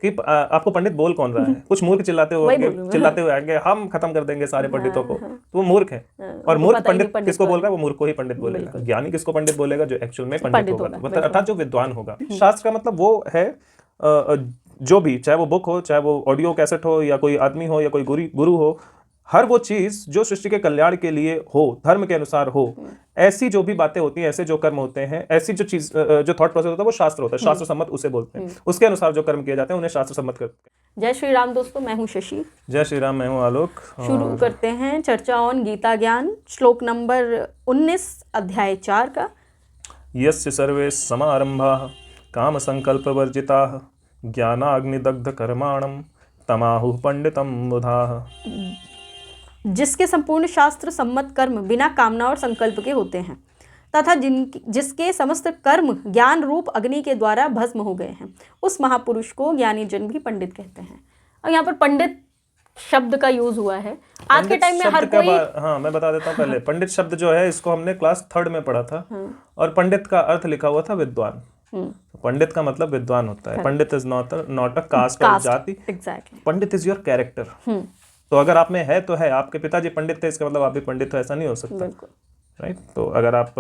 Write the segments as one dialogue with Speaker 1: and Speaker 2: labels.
Speaker 1: कि आपको पंडित बोल कौन रहा है, कुछ मूर्ख चिल्लाते हुए आएंगे हम खत्म कर देंगे सारे पंडितों को, तो वो मूर्ख है। और मूर्ख पंडित किसको बोल रहा है, वो मूर्ख को ही पंडित बोलेगा। ज्ञानी किसको पंडित बोलेगा, जो एक्चुअल में पंडित होगा, अर्थात जो विद्वान होगा। शास्त्र का मतलब वो है जो भी, चाहे वो बुक हो, चाहे वो ऑडियो कैसेट हो, या कोई आदमी हो, या कोई गुरु हो, हर वो चीज जो सृष्टि के कल्याण के लिए हो, धर्म के अनुसार हो, ऐसी जो भी बातें होती हैं, ऐसे जो कर्म होते हैं, ऐसी जो चीज जो थॉट प्रोसेस होता है, वो शास्त्र होता है। शास्त्र सम्मत उसे बोलते हैं। उसके अनुसार जो कर्म किए जाते हैं उन्हें शास्त्र सम्मत करते हैं।
Speaker 2: जय श्री राम दोस्तों, मैं हूं शशि।
Speaker 1: जय श्री राम, मैं हूं आलोक।
Speaker 2: शुरू करते हैं चर्चा ऑन गीता ज्ञान, श्लोक नंबर 19 अध्याय 4 का।
Speaker 1: यस्य सर्वे समारंभाः काम संकल्प वर्जिताः ज्ञानाग्निदग्ध कर्माणं तमाहुः पंडितम बुधाः।
Speaker 2: जिसके संपूर्ण शास्त्र सम्मत कर्म बिना कामना और संकल्प के होते हैं तथा जिसके समस्त कर्म ज्ञान रूप अग्नि के द्वारा भस्म हो गए हैं, उस महापुरुष को ज्ञानी जन भी पंडित कहते हैं। और यहाँ पर पंडित शब्द का यूज हुआ है। आज के टाइम में हर कोई,
Speaker 1: हाँ मैं बता देता हूँ पहले। पंडित शब्द जो है, इसको हमने क्लास 3rd में पढ़ा था, और पंडित का अर्थ लिखा हुआ था विद्वान। पंडित का मतलब विद्वान होता है। पंडित इज नॉट अ कास्ट और जाति। पंडित इज योर कैरेक्टर। तो अगर आप में है तो है, आपके पिताजी पंडित थे, इसका मतलब आप भी पंडित हो, ऐसा नहीं हो सकता। राइट। तो अगर आप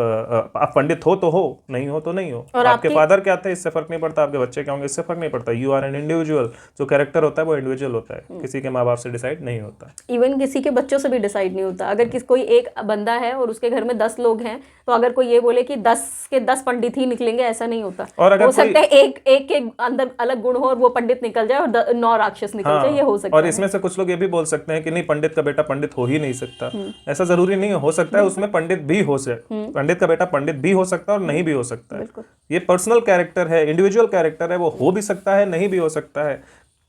Speaker 1: पंडित हो तो हो, नहीं हो तो नहीं हो। और आपके फादर क्या थे, इससे फर्क नहीं पड़ता। आपके बच्चे क्या होंगे, इससे फर्क नहीं पड़ता। You are an individual. जो कैरेक्टर होता है वो इंडिविजुअल होता है, किसी के माँ बाप से डिसाइड नहीं होता।
Speaker 2: इवन किसी के बच्चों से भी डिसाइड नहीं होता। अगर कोई एक बंदा है और उसके घर में 10 लोग हैं, तो अगर कोई ये बोले कि 10 के 10 पंडित ही निकलेंगे, ऐसा नहीं होता।
Speaker 1: और अगर
Speaker 2: हो सकता है एक के अंदर अलग गुण हो और वो पंडित निकल जाए और 9 राक्षस निकल जाए, ये हो सकता है।
Speaker 1: और इसमें से कुछ लोग ये भी बोल सकते हैं कि नहीं, पंडित का बेटा पंडित हो ही नहीं सकता। ऐसा जरूरी नहीं हो सकता है, उसमें पंडित भी हो सकता। पंडित का बेटा पंडित भी हो सकता है और नहीं भी हो सकता है। ये पर्सनल कैरेक्टर है, इंडिविजुअल कैरेक्टर है। वो हो भी सकता है, नहीं भी हो सकता है।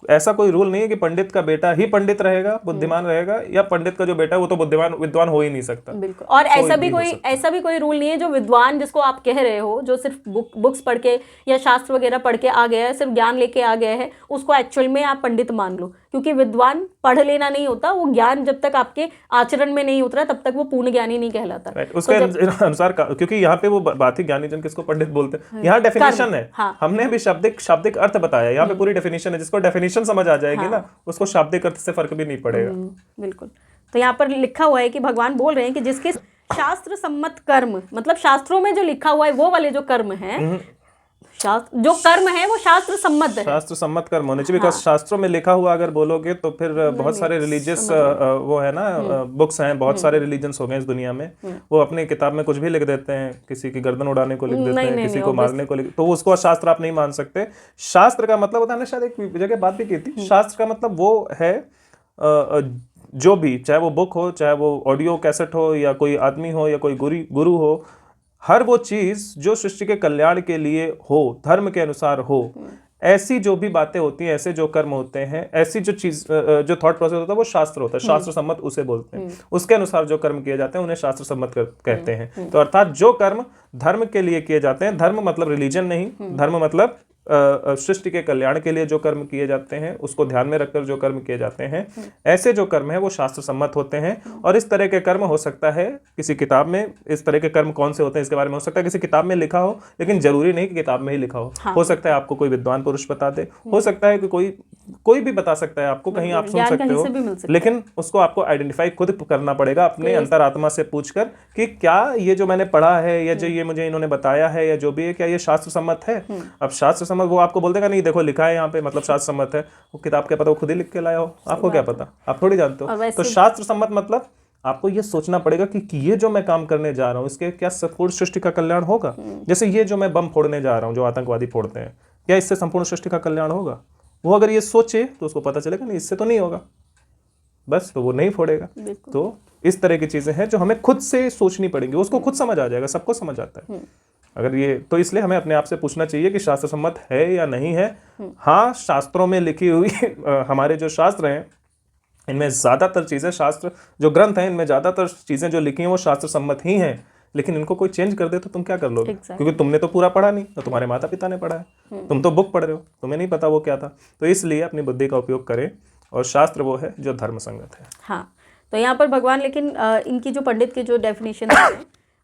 Speaker 1: ऐसा कोई रूल नहीं है कि पंडित का बेटा ही पंडित रहेगा, बुद्धिमान रहेगा, या पंडित का जो बेटा है वो तो विद्वान हो ही नहीं सकता।
Speaker 2: बिल्कुल। और ऐसा भी कोई रूल नहीं है जो विद्वान, जिसको आप कह रहे हो, जो सिर्फ बुक्स पढ़ के या शास्त्र वगैरह पढ़ के आ गया है, सिर्फ ज्ञान लेके आ गया है, उसको एक्चुअल में आप पंडित मान लो। क्योंकि विद्वान पढ़ लेना नहीं होता, वो ज्ञान जब तक आपके आचरण में नहीं उतरा तब तक वो पूर्ण ज्ञानी नहीं कहलाता।
Speaker 1: उसके अनुसार, क्योंकि यहाँ पे वो बात ही ज्ञानी जन किसको पंडित बोलते हैं, यहाँ डेफिनेशन है। हमने अभी शाब्दिक अर्थ बताया, यहाँ पे पूरी डेफिनेशन है। जिसको डेफिनेशन समझ आ जाएगी ना, उसको शाब्दिक अर्थ से फर्क भी नहीं पड़ेगा।
Speaker 2: बिल्कुल। तो यहाँ पर लिखा हुआ है कि भगवान बोल रहे हैं कि जिसके शास्त्र सम्मत कर्म, मतलब शास्त्रों में जो लिखा हुआ है वो वाले जो कर्म है, जो कर्म है वो शास्त्र सम्मत है।
Speaker 1: शास्त्र सम्मत कर्म होने चाहिए। बिकॉज शास्त्रों में लिखा हुआ अगर बोलोगे तो फिर बहुत सारे रिलीजियस वो है ना, बुक्स हैं, बहुत सारे रिलीजन्स हो गए इस दुनिया में। वो अपनी किताब में कुछ भी लिख देते हैं, किसी की गर्दन उड़ाने को लिख देते हैं, किसी को मारने को लिख, तो उसको शास्त्र आप नहीं मान सकते। शास्त्र का मतलब होता है ना, शायद एक जगह बात भी की थी, शास्त्र का मतलब वो है जो भी, चाहे वो बुक हो, चाहे वो ऑडियो कैसेट हो, या कोई आदमी हो, या कोई गुरु हो, हर वो चीज जो सृष्टि के कल्याण के लिए हो, धर्म के अनुसार हो, ऐसी जो भी बातें होती हैं, ऐसे जो कर्म होते हैं, ऐसी जो चीज जो थॉट प्रोसेस होता है, वो शास्त्र होता है। शास्त्र सम्मत उसे बोलते हैं। उसके अनुसार जो कर्म किए जाते हैं उन्हें शास्त्र सम्मत कहते हैं। तो अर्थात जो कर्म धर्म के लिए किए जाते हैं, धर्म मतलब रिलीजन नहीं, धर्म मतलब सृष्टि के कल्याण के लिए जो कर्म किए जाते हैं, उसको ध्यान में रखकर जो कर्म किए जाते हैं, ऐसे जो कर्म है वो शास्त्र सम्मत होते हैं। और इस तरह के कर्म हो सकता है किसी किताब में, इस तरह के कर्म कौन से होते हैं इसके बारे में हो सकता है किसी किताब में लिखा हो, लेकिन जरूरी नहीं कि किताब में ही लिखा हो सकता है आपको कोई विद्वान पुरुष बता दे, हो सकता है कि कोई भी बता सकता है आपको, कहीं आप सुन सकते हो, लेकिन उसको आपको आइडेंटिफाई खुद करना पड़ेगा अपने अंतरात्मा से पूछकर कि क्या ये जो मैंने पढ़ा है, या जो ये मुझे इन्होंने बताया है, या जो भी है, क्या ये शास्त्र सम्मत है। अब शास्त्र सम्मत वो आपको बोल देगा नहीं, देखो लिखा है यहाँ पे, मतलब शास्त्र सम्मत है। वो किताब क्या पता वो खुद ही लिख के लाया हो, आपको क्या पता, आप थोड़ी जानते हो। तो शास्त्र सम्मत मतलब आपको ये सोचना पड़ेगा कि ये जो मैं काम करने जा रहा हूँ, इसके क्या संपूर्ण सृष्टि का कल्याण होगा। जैसे ये जो मैं बम फोड़ने जा रहा हूँ, जो आतंकवादी फोड़ते हैं, क्या इससे संपूर्ण सृष्टि का कल्याण होगा। वो अगर ये सोचे तो उसको पता चलेगा नहीं, इससे तो नहीं होगा, बस तो वो नहीं फोड़ेगा। तो इस तरह की चीजें हैं जो हमें खुद से सोचनी पड़ेंगी, उसको खुद समझ आ जाएगा, सबको समझ आता है। अगर ये तो इसलिए हमें अपने आप से पूछना चाहिए कि शास्त्र सम्मत है या नहीं है। हाँ, शास्त्रों में लिखी हुई हमारे जो शास्त्र हैं, इनमें ज्यादातर चीजें, शास्त्र जो ग्रंथ हैं, इनमें ज्यादातर चीजें जो लिखी हैं वो शास्त्र सम्मत ही हैं। लेकिन इनको कोई चेंज कर दे तो तुम क्या कर लोगे? क्योंकि तुमने तो पूरा पढ़ा नहीं, तो तुम्हारे माता पिता ने पढ़ा है, तुम तो बुक पढ़ रहे हो, तुम्हें नहीं पता वो क्या था। तो इसलिए अपनी बुद्धि का उपयोग करें, और शास्त्र वो है जो धर्म संगत है।
Speaker 2: हाँ, तो यहाँ पर भगवान, लेकिन इनकी जो पंडित की जो डेफिनेशन है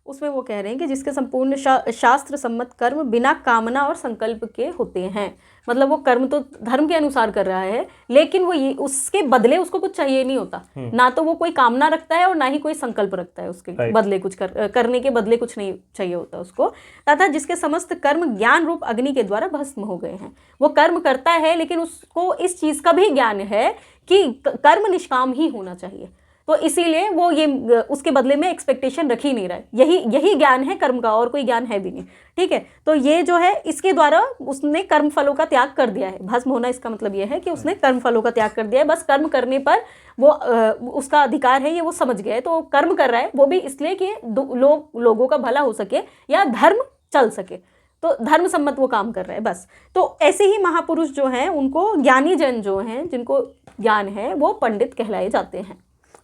Speaker 2: उसमें वो कह रहे हैं कि जिसके संपूर्ण शास्त्र सम्मत कर्म बिना कामना और संकल्प के होते हैं। मतलब वो कर्म तो धर्म के अनुसार कर रहा है, लेकिन वो ये उसके बदले उसको कुछ चाहिए नहीं होता, ना तो वो कोई कामना रखता है और ना ही कोई संकल्प रखता है उसके बदले कुछ करने के बदले कुछ नहीं चाहिए होता उसको। तथा जिसके समस्त कर्म ज्ञान रूप अग्नि के द्वारा भस्म हो गए हैं। वो कर्म करता है लेकिन उसको इस चीज का भी ज्ञान है कि कर्म निष्काम ही होना चाहिए, तो इसीलिए वो ये उसके बदले में एक्सपेक्टेशन रख ही नहीं रहा है। यही ज्ञान है कर्म का, और कोई ज्ञान है भी नहीं। ठीक है, तो ये जो है इसके द्वारा उसने कर्म फलों का त्याग कर दिया है। भस्म होना इसका मतलब ये है कि उसने कर्म फलों का त्याग कर दिया है। बस कर्म करने पर वो उसका अधिकार है, ये वो समझ गया है, तो कर्म कर रहा है वो भी इसलिए कि लोगों का भला हो सके या धर्म चल सके, तो धर्म सम्मत वो काम कर रहा है बस। तो ऐसे ही महापुरुष जो हैं उनको ज्ञानी जन जो हैं जिनको ज्ञान है वो पंडित कहलाए जाते हैं।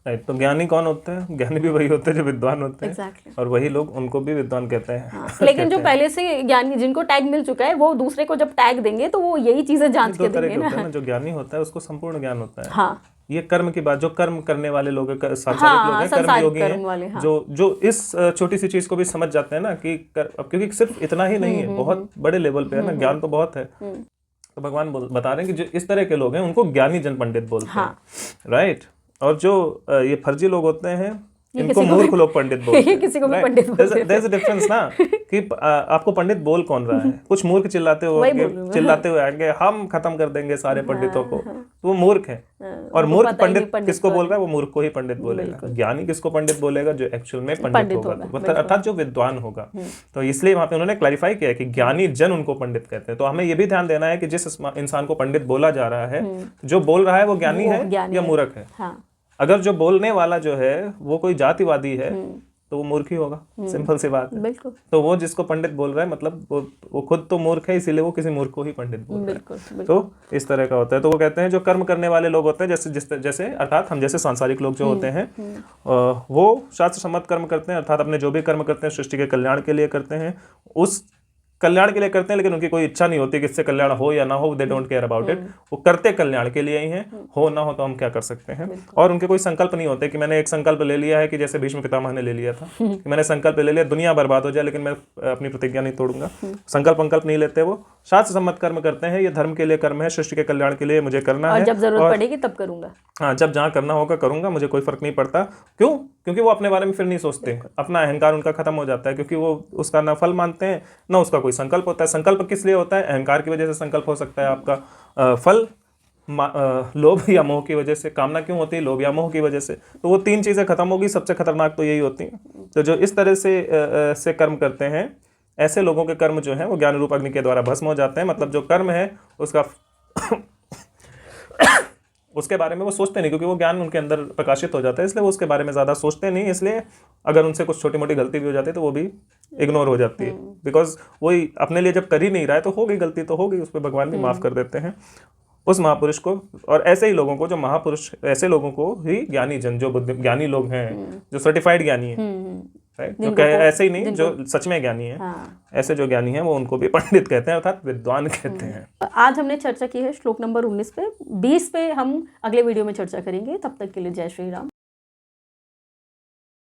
Speaker 1: राइट, तो ज्ञानी कौन होते हैं? ज्ञानी भी वही होते हैं जो विद्वान होते हैं।
Speaker 2: Exactly.
Speaker 1: और वही लोग उनको भी विद्वान कहते हैं।
Speaker 2: हाँ, लेकिन जो पहले से ज्ञानी जिनको टैग मिल चुका है वो दूसरे को जब टैग देंगे तो वो यही चीजें जांच के देंगे ना।
Speaker 1: जो ज्ञानी होता है उसको संपूर्ण ज्ञान होता है।
Speaker 2: हाँ,
Speaker 1: ये कर्म की बात, जो कर्म करने वाले लोग हैं, सांसारिक लोग हैं, कर्मयोगी हैं, जो इस छोटी सी चीज को भी समझ जाते हैं ना कि क्योंकि सिर्फ इतना ही नहीं है, बहुत बड़े लेवल पे है ना, ज्ञान तो बहुत है। तो भगवान बता रहे हैं कि जो इस तरह के लोग हैं उनको ज्ञानी जन पंडित बोलते हैं। राइट, और जो ये फर्जी लोग होते हैं इनको मूर्ख लोग पंडित बोलते हैं।
Speaker 2: किसी को भी पंडित बोलते हैं।
Speaker 1: There's a difference ना कि आपको पंडित बोल कौन रहा है। कुछ मूर्ख चिल्लाते हुए आएंगे हम खत्म कर देंगे सारे पंडितों को, तो वो मूर्ख है। और मूर्ख पंडित किसको बोल रहा है? वो मूर्ख को ही पंडित बोलेगा। ज्ञानी किसको पंडित बोलेगा? जो एक्चुअल में पंडित होगा, अर्थात जो विद्वान होगा। तो इसलिए वहां पे उन्होंने क्लैरिफाई किया कि ज्ञानी जन उनको पंडित कहते हैं। तो हमें ये भी ध्यान देना है कि जिस इंसान को पंडित बोला जा रहा है, जो बोल रहा है वो ज्ञानी है या मूर्ख है। अगर जो बोलने वाला जो है वो कोई जातिवादी है तो वो मूर्ख ही होगा, सिंपल सी बात है।
Speaker 2: बिल्कुल।
Speaker 1: तो वो जिसको पंडित बोल रहा है मतलब वो खुद तो मूर्ख है, इसीलिए वो किसी मूर्ख को ही पंडित बोल रहा है। बिल्कुल। तो इस तरह का होता है। तो वो कहते हैं जो कर्म करने वाले लोग होते हैं, जैसे अर्थात हम जैसे सांसारिक लोग जो होते हैं वो शास्त्र सम्मत कर्म करते हैं, अर्थात अपने जो भी कर्म करते हैं सृष्टि के कल्याण के लिए करते हैं, उस कल्याण के लिए करते हैं, लेकिन उनकी कोई इच्छा नहीं होती कि इससे कल्याण हो या ना हो, they don't care about it. वो करते कल्याण के लिए ही हैं, हो ना हो तो हम क्या कर सकते हैं। और उनके कोई संकल्प नहीं होते कि मैंने एक संकल्प ले लिया है, कि जैसे भीष्म पितामह ने ले लिया था कि मैंने संकल्प ले लिया दुनिया बर्बाद हो जाए लेकिन मैं अपनी प्रतिज्ञा नहीं तोड़ूंगा। संकल्प नहीं लेते, वो शास्त्र सम्मत कर्म करते हैं। ये धर्म के लिए कर्म है, सृष्टि के कल्याण के लिए मुझे करना है,
Speaker 2: जब जरूरत पड़ेगी तब करूंगा।
Speaker 1: हाँ, जब जहाँ करना होगा करूंगा, मुझे कोई फर्क नहीं पड़ता। क्यों? क्योंकि वो अपने बारे में फिर नहीं सोचते, अपना अहंकार उनका खत्म हो जाता है, क्योंकि वो उसका ना फल मानते हैं ना उसका कोई संकल्प होता है। संकल्प किस लिए होता है? अहंकार की वजह से संकल्प हो सकता है आपका। फल लोभ या मोह की वजह से। कामना क्यों होती है? लोभ या मोह की वजह से। तो वो तीन चीजें खत्म होगी, सबसे खतरनाक तो यही होती हैं। तो जो इस तरह से कर्म करते हैं, ऐसे लोगों के कर्म जो है वो ज्ञान रूप अग्नि के द्वारा भस्म हो जाते हैं। मतलब जो कर्म है उसका उसके बारे में वो सोचते नहीं, क्योंकि वो ज्ञान उनके अंदर प्रकाशित हो जाता है, इसलिए वो उसके बारे में ज़्यादा सोचते नहीं। इसलिए अगर उनसे कुछ छोटी मोटी गलती भी हो जाती है तो वो भी इग्नोर हो जाती है, बिकॉज वही अपने लिए जब कर ही नहीं रहा है तो हो गई, गलती तो हो गई, उस पर भगवान भी माफ़ कर देते हैं उस महापुरुष को। और ऐसे ही लोगों को, जो महापुरुष, ऐसे लोगों को ही ज्ञानी जन, जो ज्ञानी लोग हैं, जो सर्टिफाइड ज्ञानी है, राइट, ऐसे ही नहीं जो सच में ज्ञानी है, ऐसे जो ज्ञानी है वो उनको भी पंडित कहते हैं, अर्थात विद्वान कहते हैं।
Speaker 2: आज हमने चर्चा की है श्लोक नंबर 19 पे। 20 पे हम अगले वीडियो में चर्चा करेंगे। तब तक के लिए जय श्री राम।